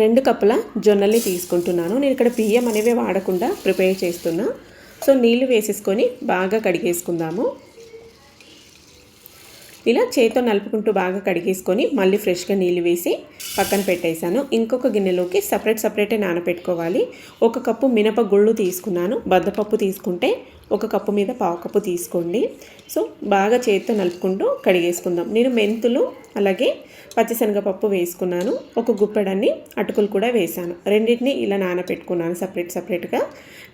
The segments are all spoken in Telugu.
2 కప్పుల జొన్నల్ని తీసుకుంటున్నాను. నేను ఇక్కడ బియ్యం అనేవి వాడకుండా ప్రిపేర్ చేస్తున్నా. సో నీళ్లు వేసేసుకొని బాగా కడిగేసుకుందాము. ఇలా చేతితో నలుపుకుంటూ బాగా కడిగేసుకొని మళ్ళీ ఫ్రెష్గా నీళ్ళు వేసి పక్కన పెట్టేశాను. ఇంకొక గిన్నెలోకి సపరేటే నానపెట్టుకోవాలి. 1 కప్పు మినపగుళ్ళు తీసుకున్నాను. బద్దపప్పు తీసుకుంటే 1 కప్పు మీద పావు కప్పు తీసుకోండి. సో బాగా చేతితో నలుపుకుంటూ కడిగేసుకుందాం. నేను మెంతులు అలాగే పచ్చిశనగపప్పు వేసుకున్నాను. 1 గుప్పెడన్ని అటుకులు కూడా వేసాను. రెండింటిని ఇలా నానపెట్టుకున్నాను సపరేట్గా.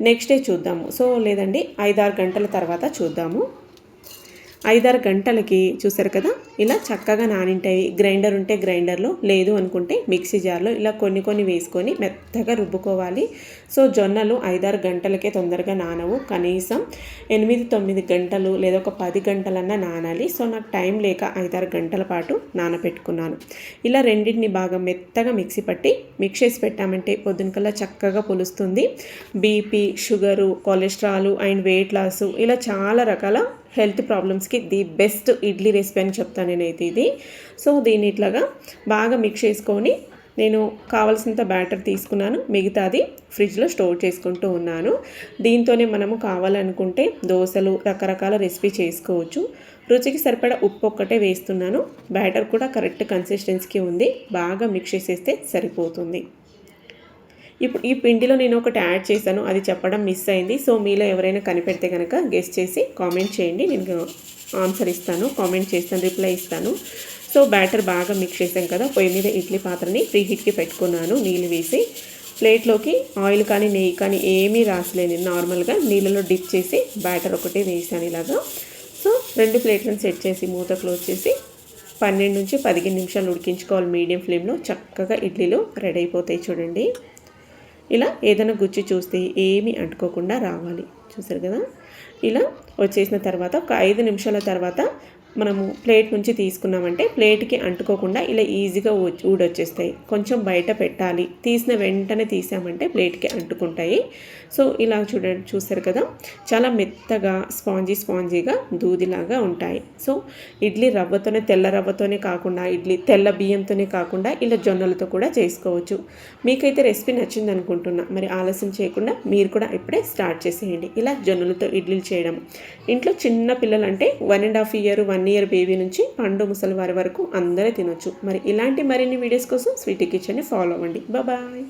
నెక్స్ట్ డే చూద్దాము. సో లేదండి 5-6 గంటల తర్వాత చూద్దాము. 5-6 గంటలకి చూసారు కదా, ఇలా చక్కగా నానింటాయి. గ్రైండర్ ఉంటే గ్రైండర్లో, లేదు అనుకుంటే మిక్సీ జార్లో ఇలా కొన్ని వేసుకొని మెత్తగా రుబ్బుకోవాలి. సో జొన్నలు 5-6 గంటలకే తొందరగా నానవు. కనీసం 8-9 గంటలు లేదా ఒక 10 గంటలన్నా నానాలి. సో నాకు టైం లేక 5-6 గంటల పాటు నానపెట్టుకున్నాను. ఇలా రెండింటిని బాగా మెత్తగా మిక్సీ పట్టి మిక్స్ చేసి పెట్టామంటే పొద్దునకల్లా చక్కగా పులుస్తుంది. BP, sugar, cholesterol and weight loss ఇలా చాలా రకాల హెల్త్ ప్రాబ్లమ్స్కి ది బెస్ట్ ఇడ్లీ రెసిపీ అని చెప్తాను నేనైతే ఇది. సో దీన్ని ఇట్లాగా బాగా మిక్స్ చేసుకొని నేను కావాల్సినంత బ్యాటర్ తీసుకున్నాను. మిగతాది ఫ్రిడ్జ్లో స్టోర్ చేసుకుంటూ ఉన్నాను. దీంతోనే మనము కావాలనుకుంటే దోశలు రకరకాల రెసిపీ చేసుకోవచ్చు. రుచికి సరిపడా ఉప్పు ఒక్కటే వేస్తున్నాను. బ్యాటర్ కూడా కరెక్ట్ కన్సిస్టెన్సీకి ఉంది. బాగా మిక్స్ చేసేస్తే సరిపోతుంది. ఇప్పుడు ఈ పిండిలో నేను ఒకటి యాడ్ చేశాను, అది చెప్పడం మిస్ అయింది. సో మీలో ఎవరైనా కనిపెడితే కనుక గెస్ చేసి కామెంట్ చేయండి. నేను ఆన్సర్ ఇస్తాను, కామెంట్ చేస్తాను, రిప్లై ఇస్తాను. సో బ్యాటర్ బాగా మిక్స్ చేసాం కదా, పొయ్యి మీద ఇడ్లీ పాత్రని ప్రీ హీట్కి పెట్టుకున్నాను. నీళ్ళు వేసి ప్లేట్లోకి ఆయిల్ కానీ నెయ్యి కానీ ఏమీ రాసలేను. నార్మల్గా నీళ్ళలో డిప్ చేసి బ్యాటర్ ఒకటే వేసాను ఇలాగా. సో 2 ప్లేట్లను సెట్ చేసి మూత క్లోజ్ చేసి 12-15 నిమిషాలు ఉడికించుకోవాలి మీడియం ఫ్లేమ్లో. చక్కగా ఇడ్లీలు రెడీ అయిపోతాయి చూడండి. ఇలా ఏదైనా గుచ్చి చూస్తే ఏమీ అంటుకోకుండా రావాలి. చూసారు కదా, ఇలా వచ్చేసిన తర్వాత ఒక 5 నిమిషాల తర్వాత మనము ప్లేట్ నుంచి తీసుకున్నామంటే ప్లేట్కి అంటుకోకుండా ఇలా ఈజీగా ఊడొచ్చేస్తాయి. కొంచెం బయట పెట్టాలి, తీసిన వెంటనే తీసామంటే ప్లేట్కి అంటుకుంటాయి. సో ఇలా చూసారు కదా, చాలా మెత్తగా స్పాంజీగా దూదిలాగా ఉంటాయి. సో ఇడ్లీ రవ్వతోనే, తెల్ల రవ్వతోనే కాకుండా, ఇడ్లీ తెల్ల బియ్యంతోనే కాకుండా ఇలా జొన్నలతో కూడా చేసుకోవచ్చు. మీకైతే రెసిపీ నచ్చింది అనుకుంటున్నా. మరి ఆలస్యం చేయకుండా మీరు కూడా ఇప్పుడే స్టార్ట్ చేసేయండి ఇలా జొన్నలతో ఇడ్లీలు చేయడం. ఇంట్లో చిన్న పిల్లలంటే 1.5 ఇయర్ 1 ఇయర్ బేబీ నుంచి పండు ముసలి వారి వరకు అందరూ తినొచ్చు. మరి ఇలాంటి మరిన్ని వీడియోస్ కోసం స్వీటీ కిచెన్ని ఫాలో అవ్వండి. బాయ్.